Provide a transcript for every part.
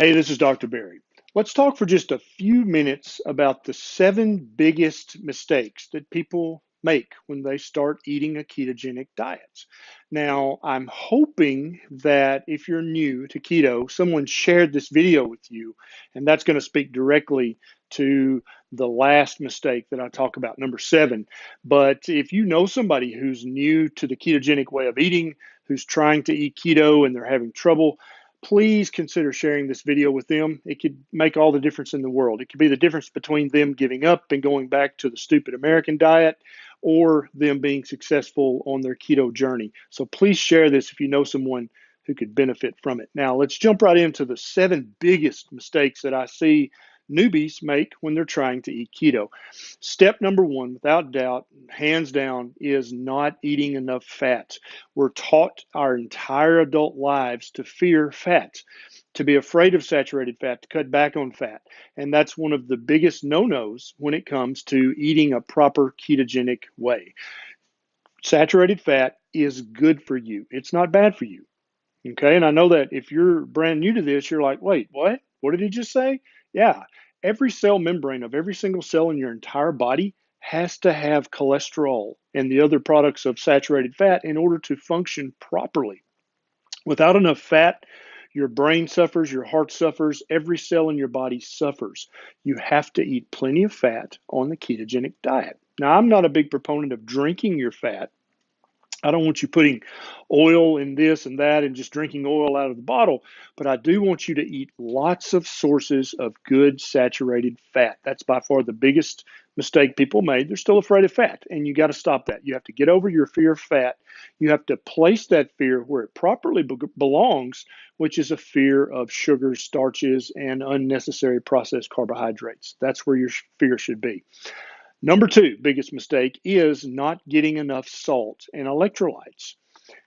Hey, this is Dr. Berry. Let's talk for just a few minutes about the 7 biggest mistakes that people make when they start eating a ketogenic diet. Now, I'm hoping that if you're new to keto, someone shared this video with you, and that's going to speak directly to the last mistake that I talk about, number 7. But if you know somebody who's new to the ketogenic way of eating, who's trying to eat keto and they're having trouble, please consider sharing this video with them. It could make all the difference in the world. It could be the difference between them giving up and going back to the stupid American diet or them being successful on their keto journey. So please share this if you know someone who could benefit from it. Now, let's jump right into the 7 biggest mistakes that I see newbies make when they're trying to eat keto. Step number 1, without doubt, hands down, is not eating enough fat. We're taught our entire adult lives to fear fat, to be afraid of saturated fat, to cut back on fat. And that's one of the biggest no-nos when it comes to eating a proper ketogenic way. Saturated fat is good for you. It's not bad for you. Okay, and I know that if you're brand new to this, you're like, wait, what? What did he just say? Yeah, every cell membrane of every single cell in your entire body has to have cholesterol and the other products of saturated fat in order to function properly. Without enough fat, your brain suffers, your heart suffers, every cell in your body suffers. You have to eat plenty of fat on the ketogenic diet. Now, I'm not a big proponent of drinking your fat. I don't want you putting oil in this and that and just drinking oil out of the bottle, but I do want you to eat lots of sources of good saturated fat. That's by far the biggest mistake people made. They're still afraid of fat, and you got to stop that. You have to get over your fear of fat. You have to place that fear where it properly belongs, which is a fear of sugars, starches, and unnecessary processed carbohydrates. That's where your fear should be. Number 2, biggest mistake is not getting enough salt and electrolytes.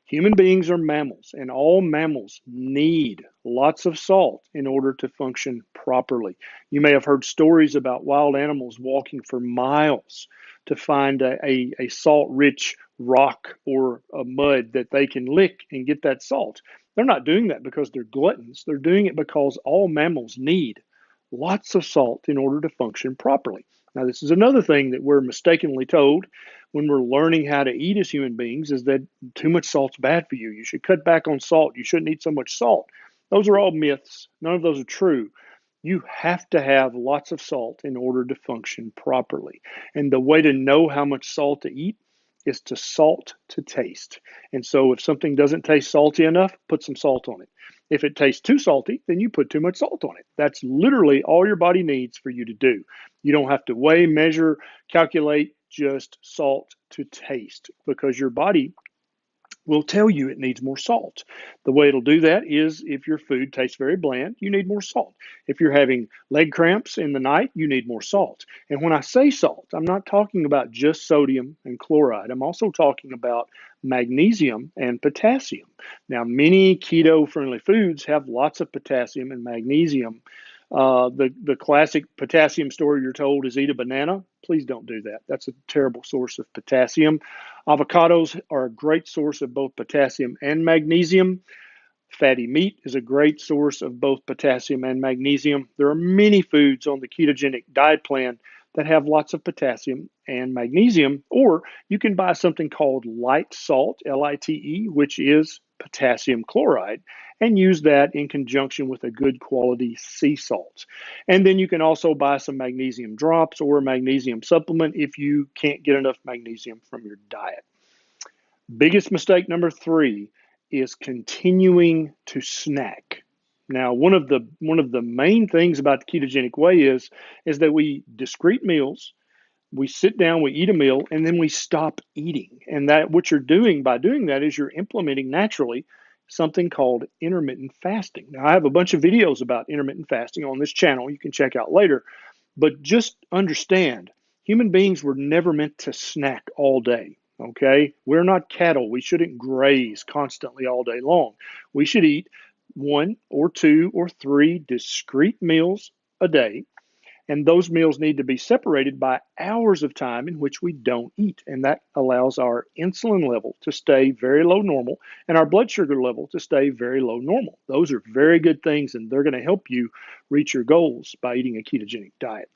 Human beings are mammals, and all mammals need lots of salt in order to function properly. You may have heard stories about wild animals walking for miles to find a salt-rich rock or a mud that they can lick and get that salt. They're not doing that because they're gluttons. They're doing it because all mammals need lots of salt in order to function properly. Now, this is another thing that we're mistakenly told when we're learning how to eat as human beings is that too much salt's bad for you. You should cut back on salt. You shouldn't eat so much salt. Those are all myths. None of those are true. You have to have lots of salt in order to function properly. And the way to know how much salt to eat is to salt to taste. And so if something doesn't taste salty enough, put some salt on it. If it tastes too salty, then you put too much salt on it. That's literally all your body needs for you to do. You don't have to weigh, measure, calculate, just salt to taste because your body will tell you it needs more salt. The way it'll do that is if your food tastes very bland, you need more salt. If you're having leg cramps in the night, you need more salt. And when I say salt, I'm not talking about just sodium and chloride. I'm also talking about magnesium and potassium. Now, many keto-friendly foods have lots of potassium and magnesium. The classic potassium story you're told is eat a banana. Please don't do that. That's a terrible source of potassium. Avocados are a great source of both potassium and magnesium. Fatty meat is a great source of both potassium and magnesium. There are many foods on the ketogenic diet plan that have lots of potassium and magnesium, or you can buy something called light salt, Lite, which is potassium chloride, and use that in conjunction with a good quality sea salt. And then you can also buy some magnesium drops or a magnesium supplement if you can't get enough magnesium from your diet. Biggest mistake number 3 is continuing to snack. Now, one of the main things about the ketogenic way is that we discrete meals, we sit down, we eat a meal, and then we stop eating. And that what you're doing by doing that is you're implementing naturally something called intermittent fasting. Now, I have a bunch of videos about intermittent fasting on this channel you can check out later, but just understand human beings were never meant to snack all day. Okay, we're not cattle. We shouldn't graze constantly all day long. We should eat 1 or 2 or 3 discrete meals a day And those meals need to be separated by hours of time in which we don't eat. And that allows our insulin level to stay very low normal and our blood sugar level to stay very low normal. Those are very good things, and they're going to help you reach your goals by eating a ketogenic diet.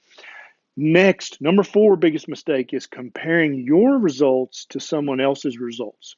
Next, number four biggest mistake is comparing your results to someone else's results.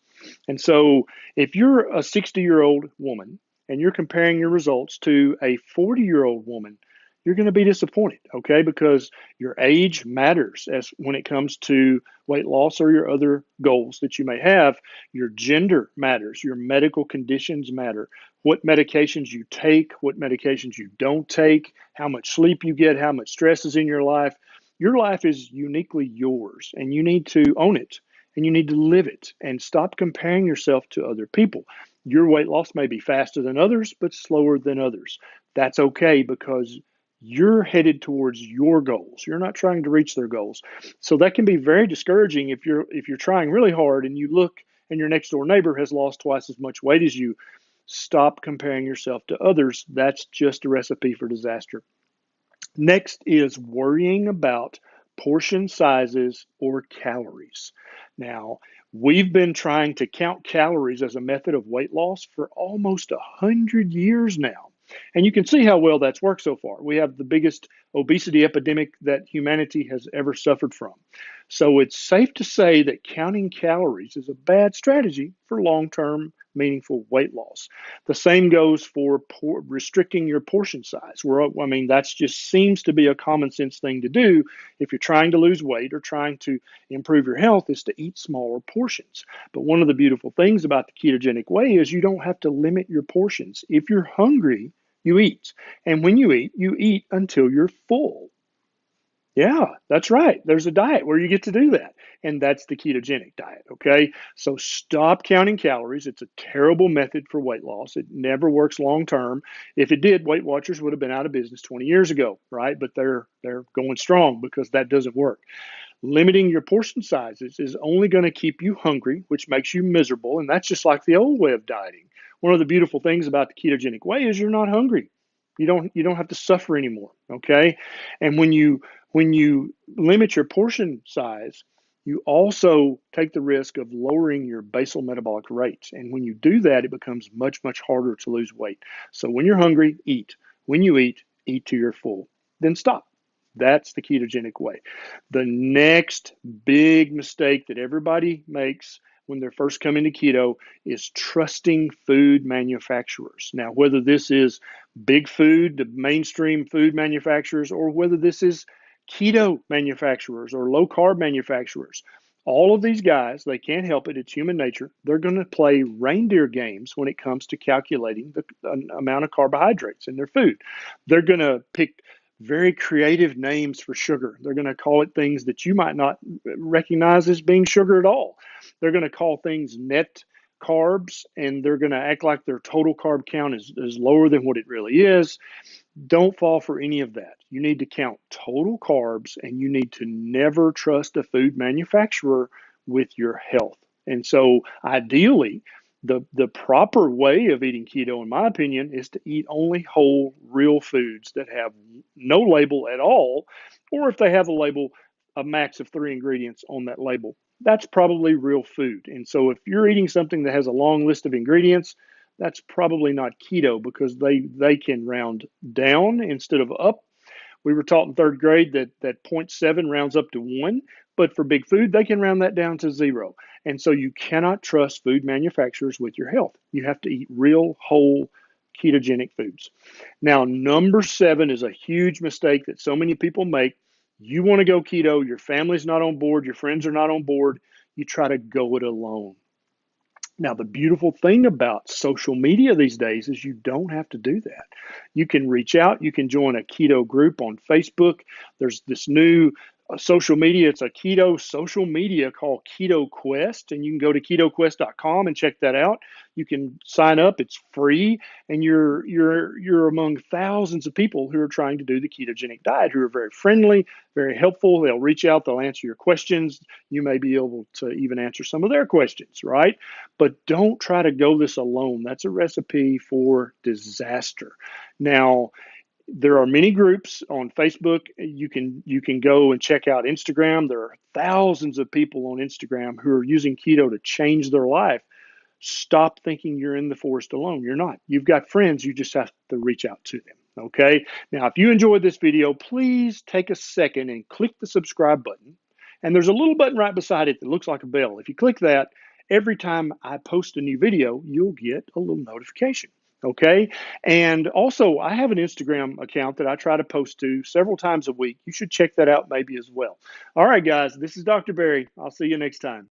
And so if you're a 60-year-old woman and you're comparing your results to a 40-year-old woman, you're going to be disappointed, okay? Because your age matters as when it comes to weight loss or your other goals that you may have. Your gender matters, your medical conditions matter, what medications you take, what medications you don't take, how much sleep you get, how much stress is in your life. Your life is uniquely yours, and you need to own it and you need to live it and stop comparing yourself to other people. Your weight loss may be faster than others, but slower than others. That's okay because you're headed towards your goals. You're not trying to reach their goals. So that can be very discouraging if you're trying really hard and you look and your next door neighbor has lost twice as much weight as you. Stop comparing yourself to others. That's just a recipe for disaster. Next is worrying about portion sizes or calories. Now, we've been trying to count calories as a method of weight loss for almost 100 years now. And you can see how well that's worked so far. We have the biggest obesity epidemic that humanity has ever suffered from. So it's safe to say that counting calories is a bad strategy for long term meaningful weight loss. The same goes for restricting your portion size. I mean, that's just seems to be a common sense thing to do if you're trying to lose weight or trying to improve your health is to eat smaller portions. But one of the beautiful things about the ketogenic way is you don't have to limit your portions. If you're hungry, you eat. And when you eat until you're full. Yeah, that's right. There's a diet where you get to do that. And that's the ketogenic diet. Okay. So stop counting calories. It's a terrible method for weight loss. It never works long term. If it did, Weight Watchers would have been out of business 20 years ago, right? But they're going strong because that doesn't work. Limiting your portion sizes is only going to keep you hungry, which makes you miserable. And that's just like the old way of dieting. One of the beautiful things about the ketogenic way is you're not hungry. You don't have to suffer anymore. Okay. And when you limit your portion size, you also take the risk of lowering your basal metabolic rate. And when you do that, it becomes much, much harder to lose weight. So when you're hungry, eat. When you eat till you're full. Then stop. That's the ketogenic way. The next big mistake that everybody makes when they're first coming to keto is trusting food manufacturers. Now, whether this is big food, the mainstream food manufacturers, or whether this is keto manufacturers or low carb manufacturers, all of these guys, they can't help it. It's human nature. They're going to play reindeer games when it comes to calculating the amount of carbohydrates in their food. They're going to pick very creative names for sugar. They're going to call it things that you might not recognize as being sugar at all. They're going to call things net carbs, and they're going to act like their total carb count is lower than what it really is. Don't fall for any of that. You need to count total carbs, and you need to never trust a food manufacturer with your health. And so ideally, the proper way of eating keto, in my opinion, is to eat only whole, real foods that have no label at all, or if they have a label, a max of 3 ingredients on that label. That's probably real food. And so if you're eating something that has a long list of ingredients, that's probably not keto because they can round down instead of up. We were taught in third grade that zero point 0.7 rounds up to 1, but for big food, they can round that down to 0. And so you cannot trust food manufacturers with your health. You have to eat real, whole, ketogenic foods. Now, number 7 is a huge mistake that so many people make. You want to go keto, your family's not on board, your friends are not on board, you try to go it alone. Now, the beautiful thing about social media these days is you don't have to do that. You can reach out. You can join a keto group on Facebook. There's this new social media. It's a keto social media called Keto Quest, and you can go to ketoquest.com and check that out. You can sign up. It's free, and you're among thousands of people who are trying to do the ketogenic diet, who are very friendly, very helpful. They'll reach out. They'll answer your questions. You may be able to even answer some of their questions, right? But don't try to go this alone. That's a recipe for disaster. Now, There are many groups on Facebook. You can go and check out Instagram. There are thousands of people on Instagram who are using keto to change their life. Stop thinking you're in the forest alone. You're not. You've got friends. You just have to reach out to them. Okay. Now, if you enjoyed this video, please take a second and click the subscribe button. And there's a little button right beside it that looks like a bell. If you click that, every time I post a new video, you'll get a little notification. Okay. And also, I have an Instagram account that I try to post to several times a week. You should check that out maybe as well. All right, guys, this is Dr. Berry. I'll see you next time.